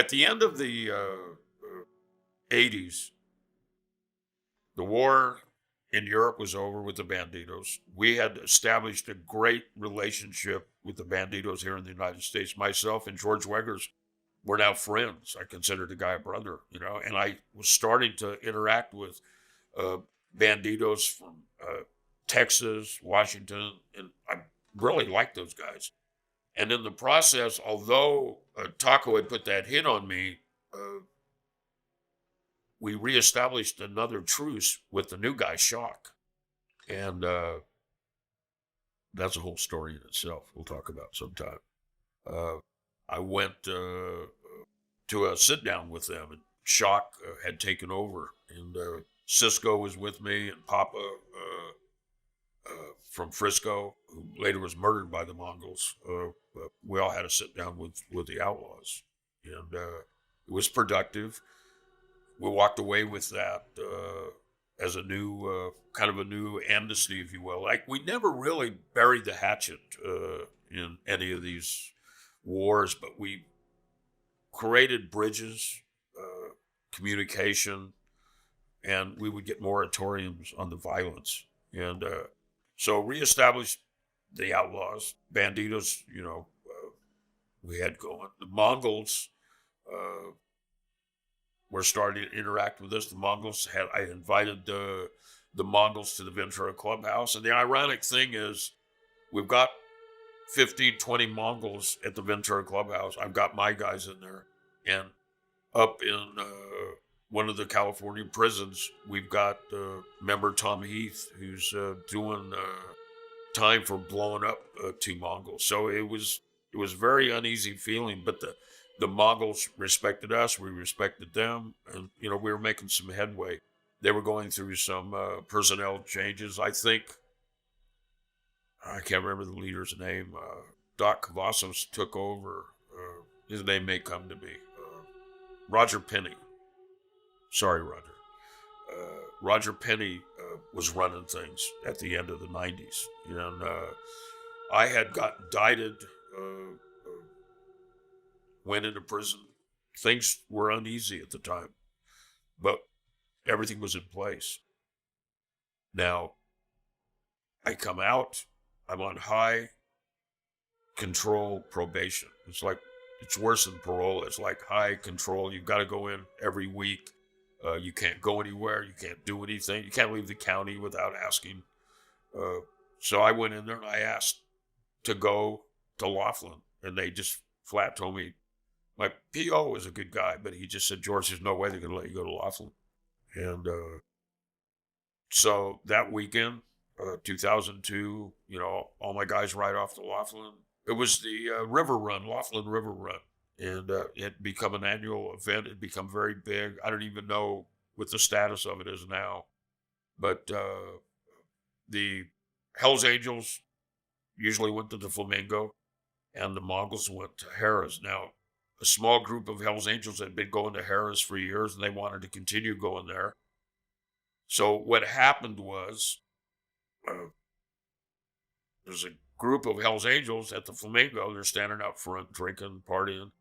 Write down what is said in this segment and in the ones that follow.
At the end of the 80s, the war in Europe was over with the Bandidos. We had established a great relationship with the Bandidos here in the United States. Myself and George Weggers were now friends. I considered the guy a brother, and I was starting to interact with Bandidos from Texas, Washington, and I really liked those guys. And in the process, although Taco had put that hit on me, we reestablished another truce with the new guy, Shock. And that's a whole story in itself we'll talk about sometime. I went to a sit down with them, and Shock had taken over, and Cisco was with me, and Papa from Frisco, who later was murdered by the Mongols. We all had to sit down with the outlaws, and it was productive. We walked away with that as a new, kind of a new amnesty, if you will. Like, we never really buried the hatchet in any of these wars, but we created bridges, communication, and we would get moratoriums on the violence. And so reestablished the outlaws, Bandidos, we had going. The Mongols were starting to interact with us. The Mongols I invited the Mongols to the Ventura Clubhouse. And the ironic thing is, we've got 15, 20 Mongols at the Ventura Clubhouse. I've got my guys in there. And up in one of the California prisons, we've got member Tom Heath, who's doing time for blowing up 2 Mongols. So it was very uneasy feeling, but the Mongols respected us, we respected them, and we were making some headway. They were going through some personnel changes. I think, I can't remember the leader's name, Doc Cavazos took over. His name may come to me. Roger Penny. Sorry, Roger. Roger Penny was running things at the end of the 90s. And I had gotten indicted, went into prison. Things were uneasy at the time, but everything was in place. Now, I come out, I'm on high control probation. It's worse than parole. It's like high control. You've got to go in every week. You can't go anywhere. You can't do anything. You can't leave the county without asking. So I went in there and I asked to go to Laughlin, and they just flat told me, my PO is a good guy, but he just said, George, there's no way they're going to let you go to Laughlin. And so that weekend, 2002, all my guys ride off to Laughlin. It was the river run, Laughlin River Run. And it had become an annual event. It had become very big. I don't even know what the status of it is now. But the Hells Angels usually went to the Flamingo, and the Mongols went to Harrah's. Now, a small group of Hells Angels had been going to Harrah's for years, and they wanted to continue going there. So what happened was, there's a group of Hells Angels at the Flamingo. They're standing out front, drinking, partying.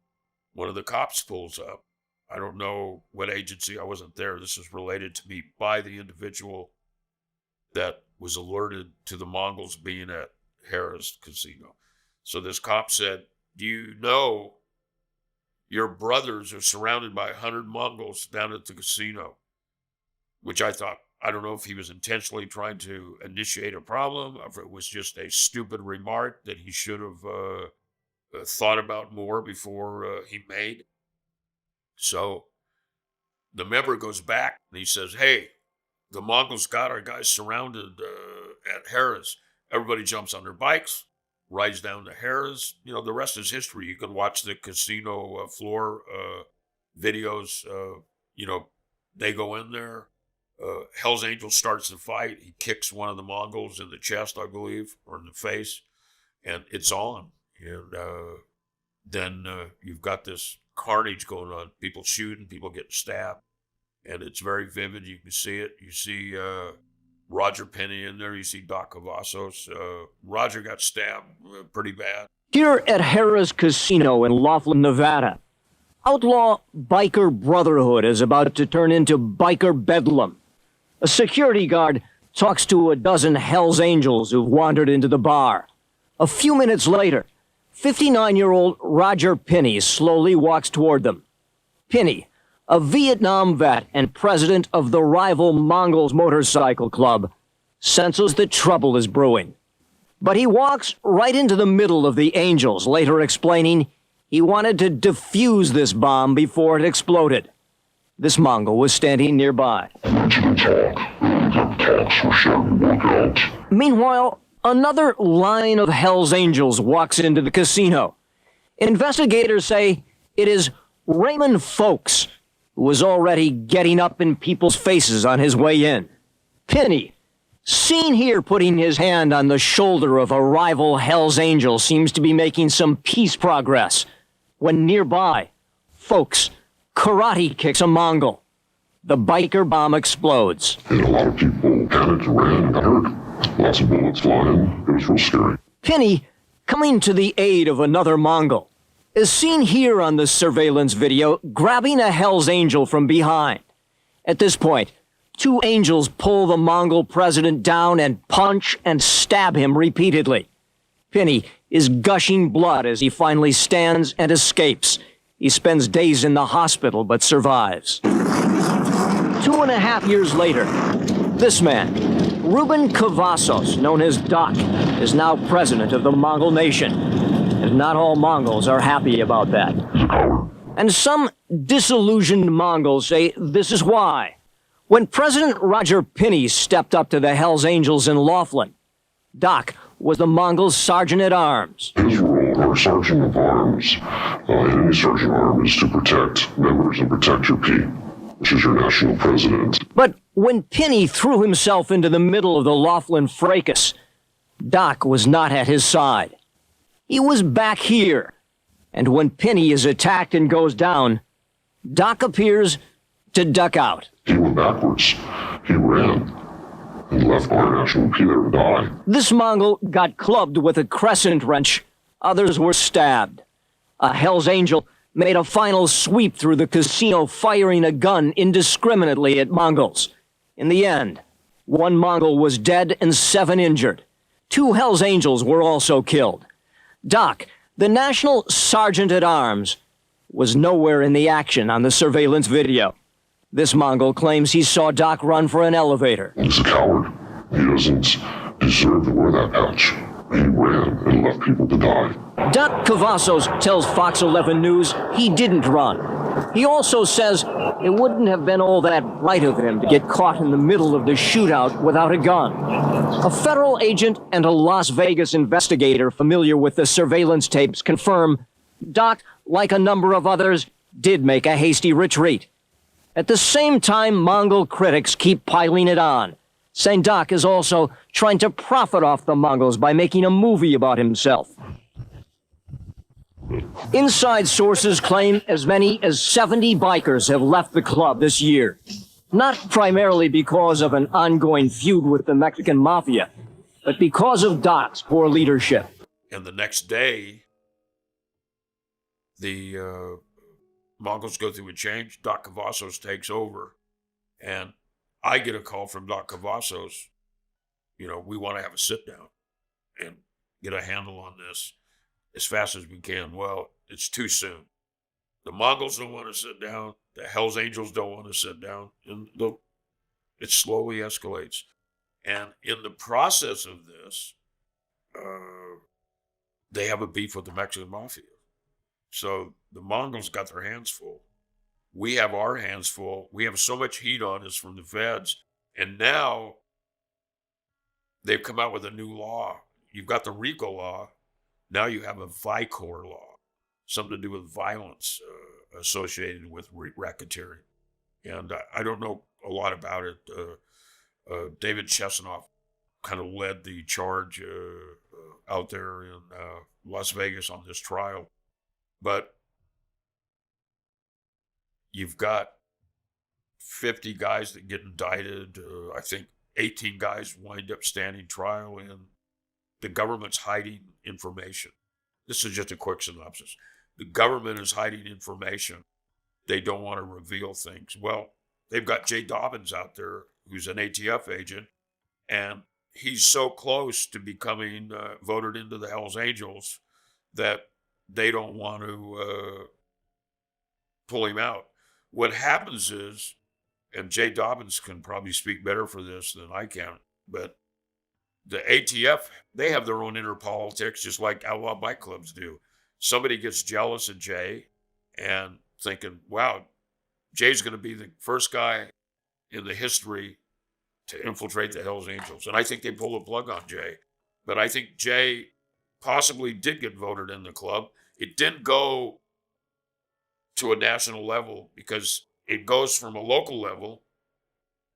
One of the cops pulls up. I don't know what agency. I wasn't there. This is related to me by the individual that was alerted to the Mongols being at Harrah's casino. So this cop said, do you know your brothers are surrounded by 100 Mongols down at the casino? Which I thought, I don't know if he was intentionally trying to initiate a problem, or if it was just a stupid remark that he should have thought about more before he made. So the member goes back and he says, hey, the Mongols got our guys surrounded at Harrah's. Everybody jumps on their bikes, rides down to Harrah's. The rest is history. You can watch the casino floor videos. They go in there. Hells Angel starts the fight. He kicks one of the Mongols in the chest, I believe, or in the face, and it's on. And then you've got this carnage going on. People shooting, people getting stabbed, and it's very vivid. You can see it. You see Roger Penny in there. You see Doc Cavazos. Roger got stabbed pretty bad. Here at Harrah's Casino in Laughlin, Nevada, Outlaw biker brotherhood is about to turn into biker bedlam. A security guard talks to a dozen Hells Angels who've wandered into the bar. A few minutes later, 59-year-old Roger Pinney slowly walks toward them. Pinney, a Vietnam vet and president of the rival Mongols Motorcycle Club, senses that trouble is brewing. But he walks right into the middle of the Angels, later explaining he wanted to defuse this bomb before it exploded. This Mongol was standing nearby. Meanwhile, another line of Hells Angels walks into the casino. Investigators say it is Raymond Folks, who was already getting up in people's faces on his way in. Pinney, seen here putting his hand on the shoulder of a rival Hells Angel, seems to be making some peace progress. When nearby, Folks karate kicks a Mongol. The biker bomb explodes. And a lot of people panicked and ran and got hurt. Lots of bullets flying. It was real scary. Pinney, coming to the aid of another Mongol, is seen here on the surveillance video grabbing a Hells Angel from behind. At this point, two Angels pull the Mongol president down and punch and stab him repeatedly. Pinney is gushing blood as he finally stands and escapes. He spends days in the hospital but survives. 2.5 years later, this man, Ruben Cavazos, known as Doc, is now president of the Mongol nation. And not all Mongols are happy about that. And some disillusioned Mongols say this is why. When President Roger Pinney stepped up to the Hells Angels in Laughlin, Doc was the Mongol sergeant-at-arms. His role, our sergeant of arms, any sergeant of arms, is to protect members and protect your P, which is your national president. But when Pinney threw himself into the middle of the Laughlin fracas, Doc was not at his side. He was back here. And when Pinney is attacked and goes down, Doc appears to duck out. He went backwards. He ran. And left our national P there to die. This Mongol got clubbed with a crescent wrench. Others were stabbed. A Hells Angel made a final sweep through the casino, firing a gun indiscriminately at Mongols. In the end, one Mongol was dead and 7 injured. 2 Hells Angels were also killed. Doc, the national sergeant-at-arms, was nowhere in the action on the surveillance video. This Mongol claims he saw Doc run for an elevator. He's a coward. He doesn't deserve to wear that patch. He ran and left people to die. Doc Cavazos tells Fox 11 News he didn't run. He also says it wouldn't have been all that bright of him to get caught in the middle of the shootout without a gun. A federal agent and a Las Vegas investigator familiar with the surveillance tapes confirm Doc, like a number of others, did make a hasty retreat. At the same time, Mongol critics keep piling it on, saying Doc is also trying to profit off the Mongols by making a movie about himself. Inside sources claim as many as 70 bikers have left the club this year, not primarily because of an ongoing feud with the Mexican mafia, but because of Doc's poor leadership. And the next day, the Mongols go through a change. Doc Cavazos takes over. And I get a call from Doc Cavazos. We want to have a sit down and get a handle on this as fast as we can. Well, it's too soon. The Mongols don't want to sit down. The Hells Angels don't want to sit down. And it slowly escalates. And in the process of this, they have a beef with the Mexican mafia. So the Mongols got their hands full. We have our hands full. We have so much heat on us from the feds. And now they've come out with a new law. You've got the RICO law. Now you have a VICOR law, something to do with violence associated with racketeering. And I don't know a lot about it. David Chesanoff kind of led the charge out there in Las Vegas on this trial. But you've got 50 guys that get indicted. I think 18 guys wind up standing trial, and the government's hiding information. This is just a quick synopsis. the government is hiding information. They don't want to reveal things. Well, they've got Jay Dobbins out there, who's an ATF agent, and he's so close to becoming voted into the Hells Angels that they don't want to pull him out. What happens is, and Jay Dobbins can probably speak better for this than I can, but the ATF, they have their own inner politics, just like outlaw bike clubs do. Somebody gets jealous of Jay and thinking, wow, Jay's going to be the first guy in the history to infiltrate the Hells Angels. And I think they pull the plug on Jay. But I think Jay possibly did get voted in the club. It didn't go to a national level because it goes from a local level.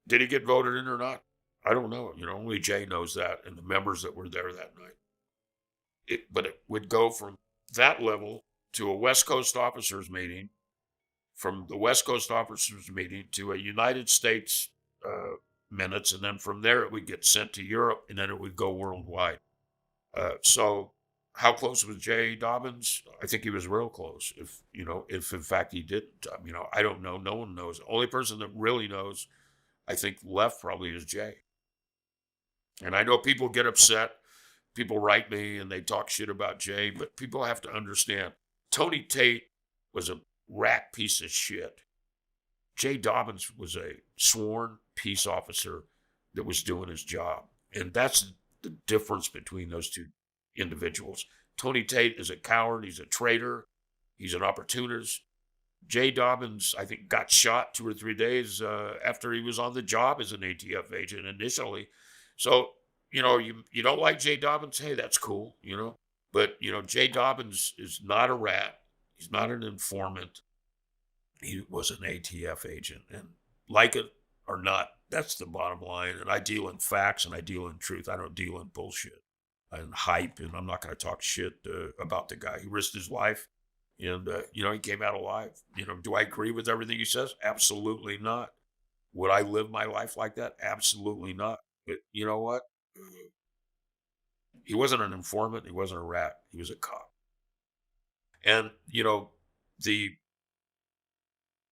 Did he get voted in or not? I don't know. Only Jay knows that and the members that were there that night. But it would go from that level to a West Coast officers meeting, from the West Coast officers meeting to a United States minutes, and then from there it would get sent to Europe, and then it would go worldwide. So how close was Jay Dobbins? I think he was real close. If in fact he didn't, I don't know. No one knows. The only person that really knows, I think, left probably is Jay. And I know people get upset. People write me and they talk shit about Jay, but people have to understand Tony Tate was a rat piece of shit. Jay Dobbins was a sworn peace officer that was doing his job. And that's the difference between those two individuals. Tony Tate is a coward. He's a traitor. He's an opportunist. Jay Dobbins, I think, got shot 2 or 3 days after he was on the job as an ATF agent initially. So, you don't like Jay Dobbins? Hey, that's cool, But, Jay Dobbins is not a rat. He's not an informant. He was an ATF agent. And like it or not, that's the bottom line. And I deal in facts and I deal in truth. I don't deal in bullshit and hype. And I'm not going to talk shit about the guy. He risked his life. And, he came out alive. Do I agree with everything he says? Absolutely not. Would I live my life like that? Absolutely not. But you know what? He wasn't an informant. He wasn't a rat. He was a cop. And, the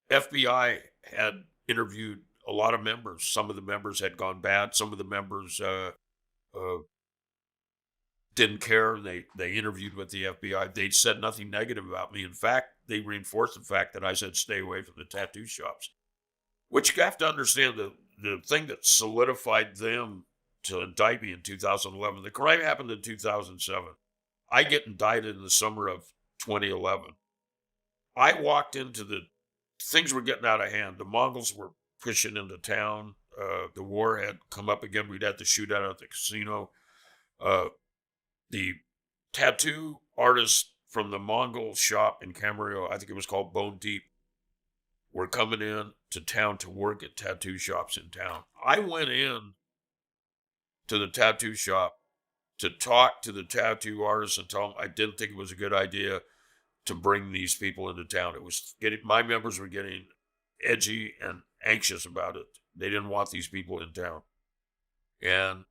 FBI had interviewed a lot of members. Some of the members had gone bad. Some of the members didn't care. They interviewed with the FBI. They said nothing negative about me. In fact, they reinforced the fact that I said stay away from the tattoo shops. Which you have to understand, the thing that solidified them to indict me in 2011. The crime happened in 2007. I get indicted in the summer of 2011. I walked into things were getting out of hand. The Mongols were pushing into town. The war had come up again. We'd had the shootout at the casino. The tattoo artists from the Mongol shop in Camarillo, I think it was called Bone Deep, were coming in to town to work at tattoo shops in town. I went in to the tattoo shop to talk to the tattoo artists and tell them I didn't think it was a good idea to bring these people into town. My members were getting edgy and anxious about it. They didn't want these people in town. And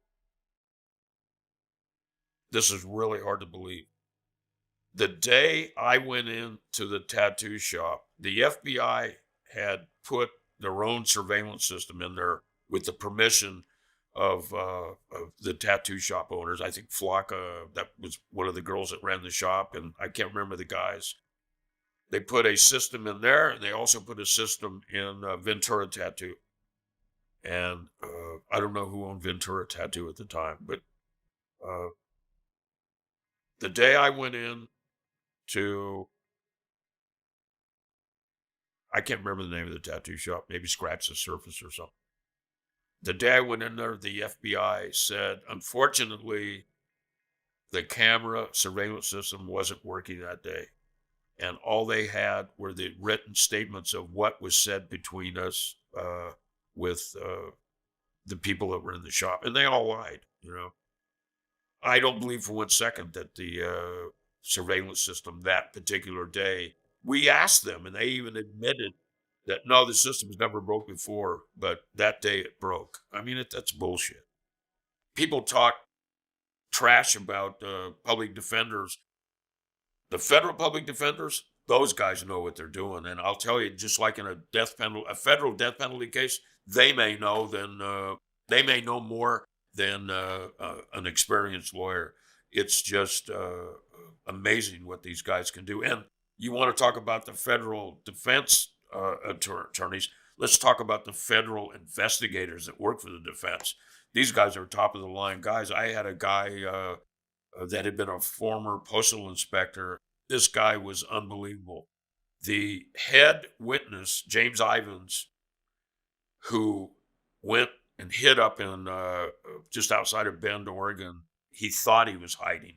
this is really hard to believe. The day I went into the tattoo shop, the FBI had put their own surveillance system in there with the permission of the tattoo shop owners. I think Flocka, that was one of the girls that ran the shop, and I can't remember the guys. They put a system in there, and they also put a system in Ventura Tattoo. And I don't know who owned Ventura Tattoo at the time, but the day I went in to, I can't remember the name of the tattoo shop, maybe Scratch the Surface or something. The day I went in there, the FBI said, unfortunately, the camera surveillance system wasn't working that day. And all they had were the written statements of what was said between us with the people that were in the shop. And they all lied, I don't believe for 1 second that the surveillance system that particular day, we asked them, and they even admitted that, no, the system has never broke before, but that day it broke. I mean, that's bullshit. People talk trash about public defenders. The federal public defenders, those guys know what they're doing, and I'll tell you, just like in a federal death penalty case, they may know more than an experienced lawyer. It's just amazing what these guys can do. And you want to talk about the federal defense attorneys? Let's talk about the federal investigators that work for the defense. These guys are top of the line guys. I had a guy that had been a former postal inspector. This guy was unbelievable. The head witness, James Ivins, who went and hid up in just outside of Bend, Oregon. He thought he was hiding.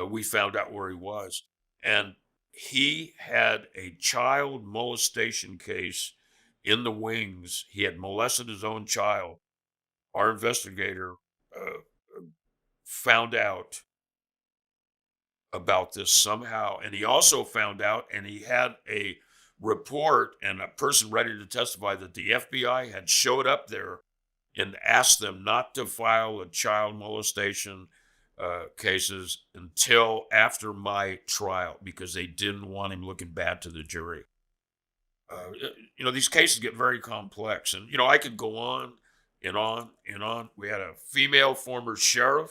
We found out where he was. And he had a child molestation case in the wings. He had molested his own child. Our investigator found out about this somehow. And he also found out, and he had a report and a person ready to testify that the FBI had showed up there and asked them not to file a child molestation cases until after my trial because they didn't want him looking bad to the jury. These cases get very complex, and I could go on and on and on. We had a female former sheriff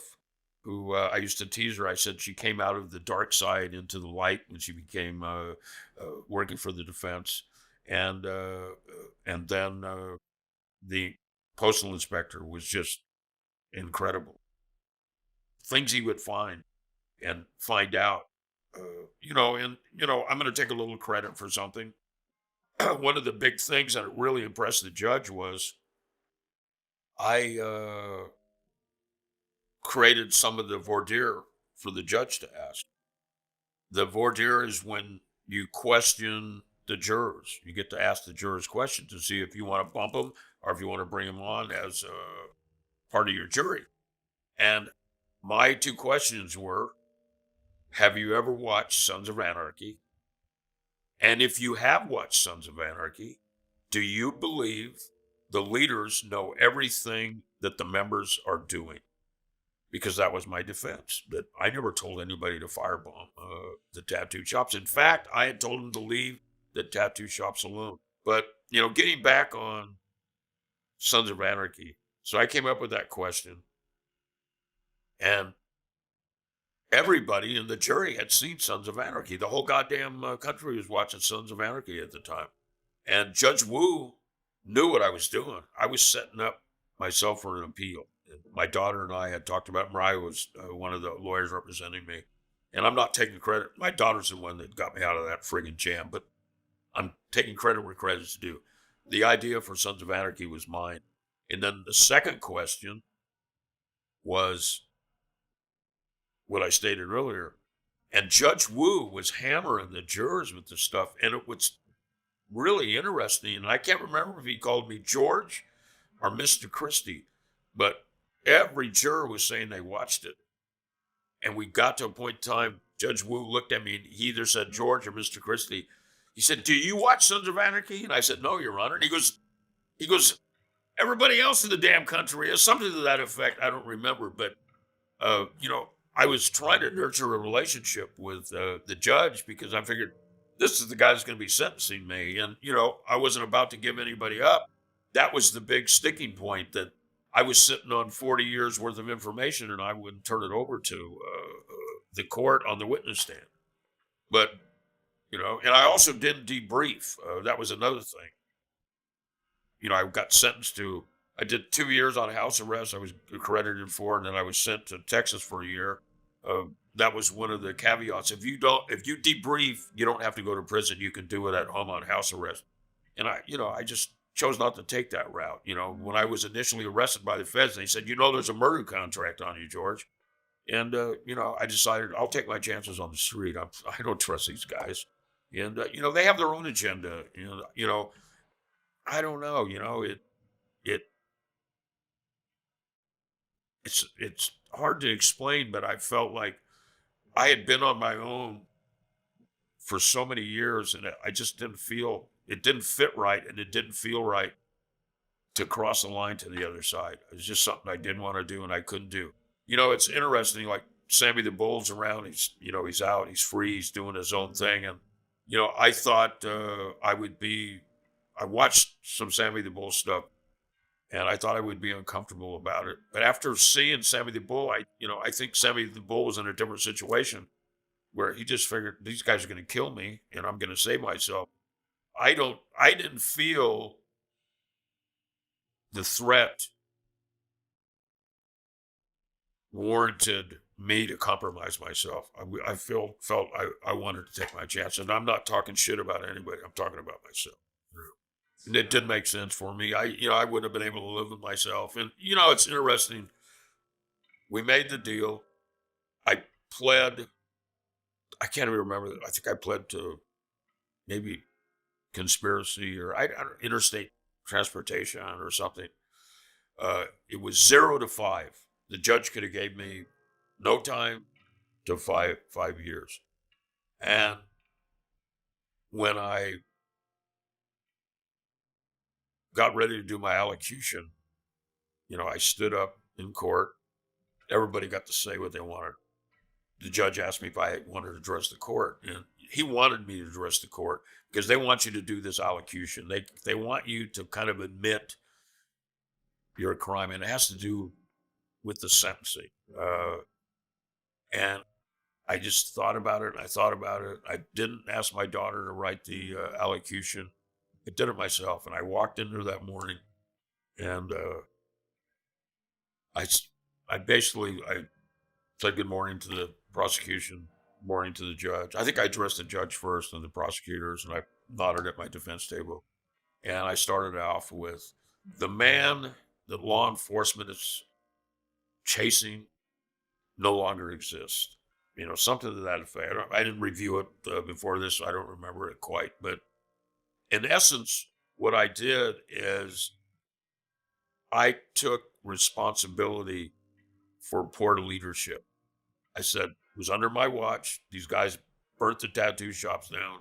who I used to tease her. I said she came out of the dark side into the light when she became working for the defense, and then the postal inspector was just incredible. Things he would find and find out, I'm going to take a little credit for something. One of the big things that really impressed the judge was I created some of the voir dire for the judge to ask. The voir dire is when you question the jurors. You get to ask the jurors questions to see if you want to bump them or if you want to bring them on as part of your jury. And my two questions were, have you ever watched Sons of Anarchy? And if you have watched Sons of Anarchy, do you believe the leaders know everything that the members are doing? Because that was my defense, that I never told anybody to firebomb the tattoo shops. In fact, I had told them to leave the tattoo shops alone. But, getting back on Sons of Anarchy, so I came up with that question. And everybody in the jury had seen Sons of Anarchy. The whole goddamn country was watching Sons of Anarchy at the time. And Judge Wu knew what I was doing. I was setting up myself for an appeal. And my daughter and I had talked about it. Mariah was one of the lawyers representing me. And I'm not taking credit. My daughter's the one that got me out of that friggin' jam. But I'm taking credit where credit's due. The idea for Sons of Anarchy was mine. And then the second question was what I stated earlier. And Judge Wu was hammering the jurors with this stuff. And it was really interesting. And I can't remember if he called me George or Mr. Christie, but every juror was saying they watched it. And we got to a point in time, Judge Wu looked at me and he either said George or Mr. Christie. He said, do you watch Sons of Anarchy? And I said, no, Your Honor. And he goes, everybody else in the damn country is something to that effect. I don't remember, but, I was trying to nurture a relationship with the judge because I figured this is the guy that's going to be sentencing me. And, I wasn't about to give anybody up. That was the big sticking point, that I was sitting on 40 years worth of information and I wouldn't turn it over to the court on the witness stand. But, and I also didn't debrief. That was another thing. I got sentenced to, I did 2 years on house arrest. I was accredited for, and then I was sent to Texas for a year. That was one of the caveats. If you debrief, you don't have to go to prison. You can do it at home on house arrest. And I just chose not to take that route. When I was initially arrested by the feds, they said, there's a murder contract on you, George. And, I decided I'll take my chances on the street. I don't trust these guys. And, they have their own agenda. I don't know, it's hard to explain, but I felt like I had been on my own for so many years and I just didn't feel, it didn't fit right and it didn't feel right to cross the line to the other side. It was just something I didn't want to do and I couldn't do. It's interesting, like Sammy the Bull's around. He's out. He's free. He's doing his own thing. And, I thought I watched some Sammy the Bull stuff, and I thought I would be uncomfortable about it. But after seeing Sammy the Bull, I think Sammy the Bull was in a different situation where he just figured these guys are going to kill me and I'm going to save myself. I didn't feel the threat warranted me to compromise myself. I wanted to take my chance, and I'm not talking shit about anybody. I'm talking about myself. And it didn't make sense for me. I wouldn't have been able to live with myself. And it's interesting. We made the deal. I pled. I can't even remember. I think I pled to maybe conspiracy or interstate transportation or something. It was 0 to 5. The judge could have gave me no time to 5 years. And when I got ready to do my allocution, I stood up in court. Everybody got to say what they wanted. The judge asked me if I wanted to address the court, and he wanted me to address the court because they want you to do this allocution. They want you to kind of admit your crime, and it has to do with the sentencing. And I just thought about it, and I thought about it. I didn't ask my daughter to write the allocution. I did it myself, and I walked in there that morning, and I said good morning to the prosecution, morning to the judge. I think I addressed the judge first and the prosecutors, and I nodded at my defense table. And I started off with, the man that law enforcement is chasing no longer exists. Something to that effect. I didn't review it before this, so I don't remember it quite. But in essence, what I did is I took responsibility for poor leadership. I said, it was under my watch. These guys burnt the tattoo shops down.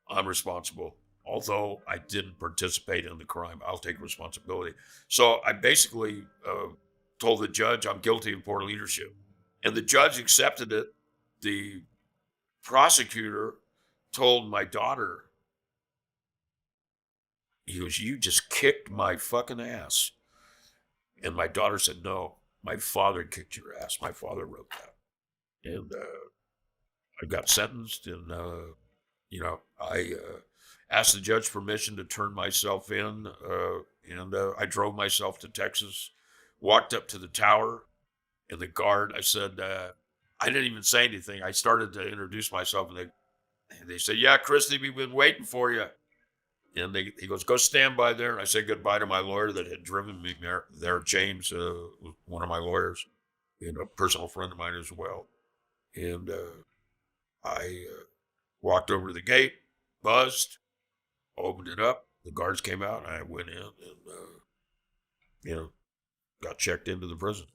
I'm responsible. Although I didn't participate in the crime, I'll take responsibility. So I basically told the judge I'm guilty of poor leadership. And the judge accepted it. The prosecutor told my daughter, he goes, you just kicked my fucking ass. And my daughter said, no, my father kicked your ass. My father wrote that. And I got sentenced, and, I asked the judge permission to turn myself in, and I drove myself to Texas, walked up to the tower, and the guard, I said, I didn't even say anything. I started to introduce myself, and they said, yeah, Christy, we've been waiting for you. And he goes, go stand by there. And I said goodbye to my lawyer that had driven me there, James, one of my lawyers, and a personal friend of mine as well. And I walked over to the gate, buzzed, opened it up. The guards came out, and I went in and, got checked into the prison.